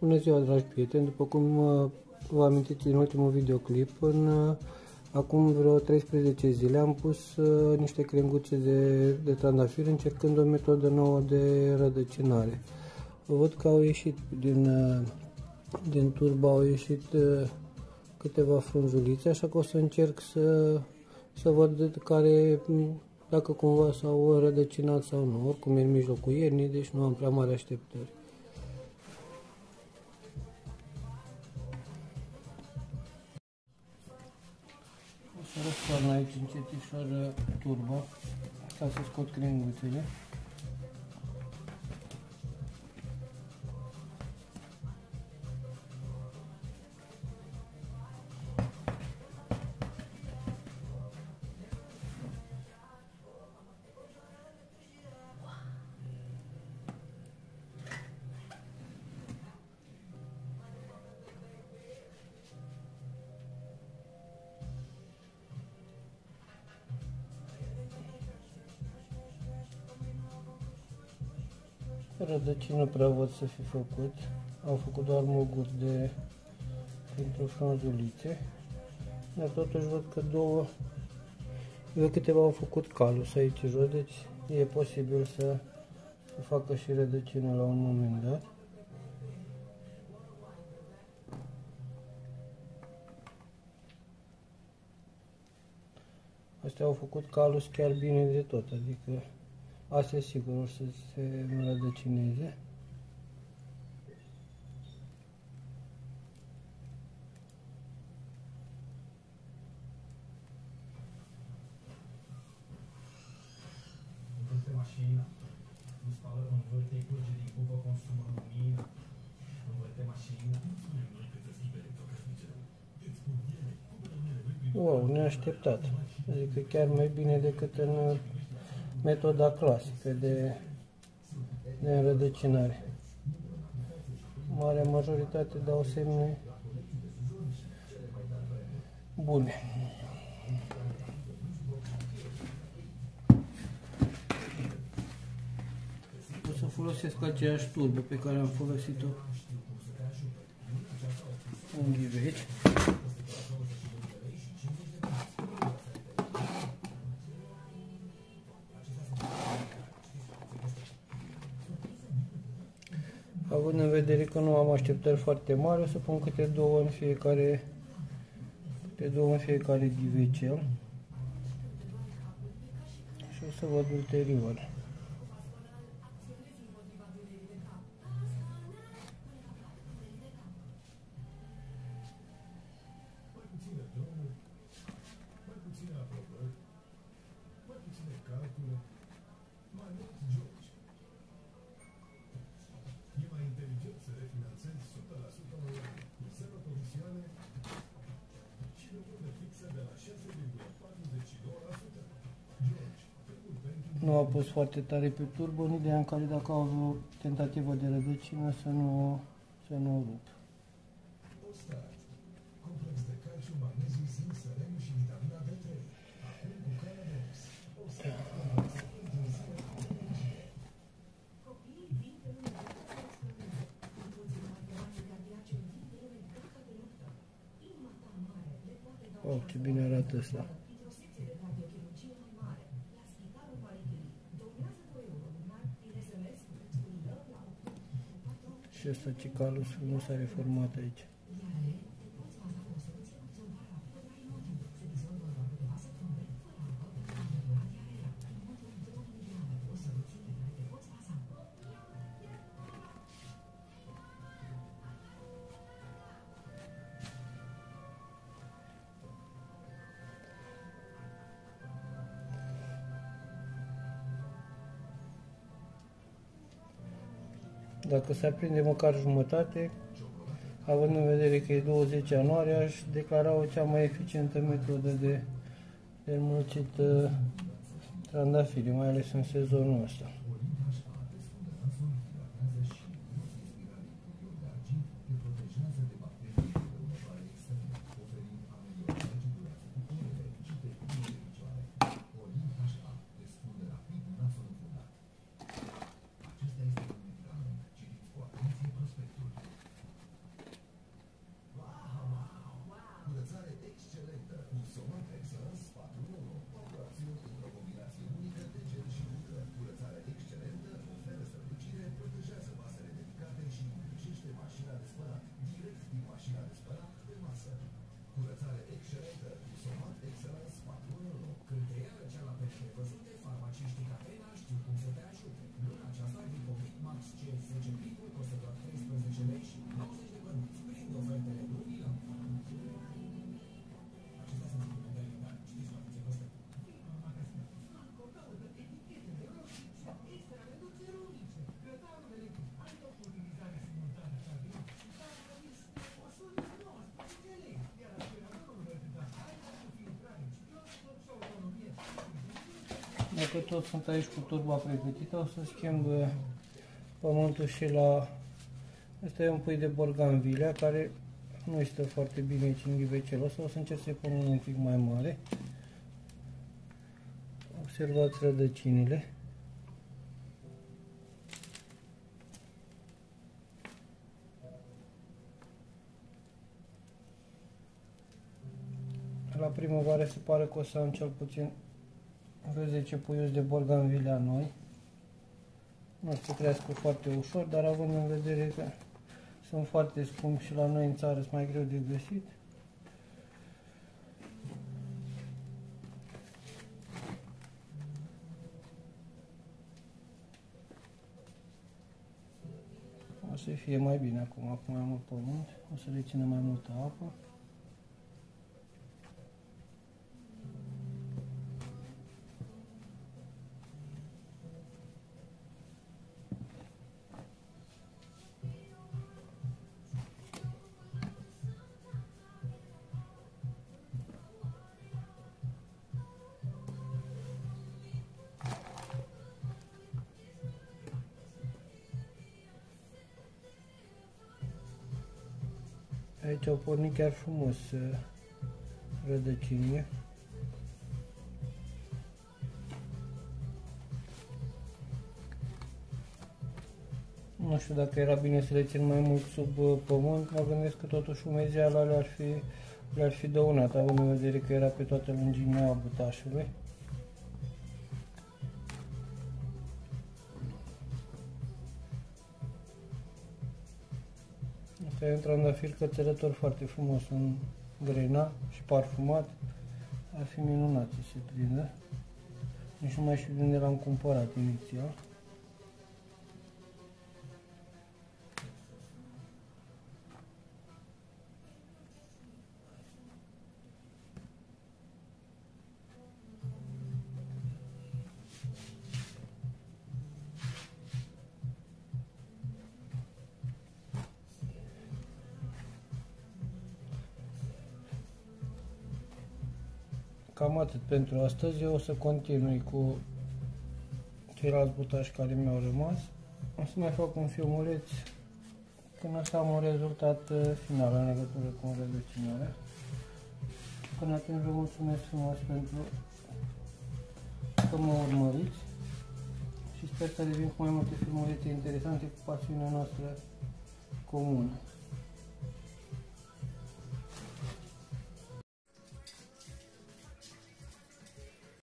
Bună ziua, dragi prieteni! După cum vă amintiți în ultimul videoclip, acum vreo 13 zile am pus niște crenguțe de trandafiri încercând o metodă nouă de rădăcinare. Văd că au ieșit din turbă, au ieșit câteva frunzulițe, așa că o să încerc să văd dacă cumva s-au rădăcinat sau nu. Oricum e în mijlocul iernii, deci nu am prea mari așteptări. O să răstoarn aici încetișor turba ca să scot crenguțele. Rădăcini nu prea văd să fi făcut, au făcut doar muguri pentru frunzulițe, dar totuși văd că câteva au făcut calus aici jos, deci e posibil să facă și rădăcină la un moment dat. Astea au făcut calus chiar bine de tot, adică astea sigur o să se rădăcineze. Învârte mașina, nu spală, învârte, curge din cupă, consumă lumină. Învârte mașina. Wow, neașteptat. Adică chiar mai bine decât în metoda clasică de înrădăcinare. Marea majoritate dau semne bune. O să folosesc aceeași turbă pe care am folosit-o în ghiveci. Având în vedere că nu am așteptări foarte mari, o să pun câte două în fiecare ghivecel și o să văd ulterior. Nu a pus foarte tare pe turbă, în ideea în care dacă au o tentativă de rădăcină să nu o rup. Oh, ce bine arată ăsta. Și ăsta ce calus nu s-a reformat aici. Dacă se aprinde măcar jumătate, având în vedere că e 20 ianuarie, aș declara-o cea mai eficientă metodă de înmulțit trandafiri, mai ales în sezonul ăsta. că tot sunt aici cu turba pregătită, o să schimb pământul și la... Asta e un pui de borganvilea care nu stă foarte bine aici în ghivecelul ăsta, o să încerc să-i pun un pic mai mare. Observați rădăcinile. La primăvară se pare că o să am cel puțin vreo 10 puiuți de borganvilea noi. Nu o să crească foarte ușor, dar având în vedere că sunt foarte scumpi și la noi în țară sunt mai greu de găsit. O să fie mai bine acum, cu mai mult pământ, o să le țină mai multă apă. Aici au pornit chiar frumos rădăcinile. Nu știu dacă era bine să le țin mai mult sub pământ, mă gândesc că totuși umezeala le-ar fi dăunat, având în vedere că era pe toată lungimea butașului. Asta e un trandafir cățărător foarte frumos în grena și parfumat. Ar fi minunat să se prindă. Nici nu mai știu de unde l-am cumpărat inițial. Cam atât pentru astăzi. Eu o să continui cu ceilalți butași care mi-au rămas. O să mai fac un filmuleț când o să am un rezultat final în legătură cu rădăcinarea. Până atunci vă mulțumesc frumos pentru că mă urmăriți și sper să revin cu mai multe filmulețe interesante cu pasiunea noastră comună.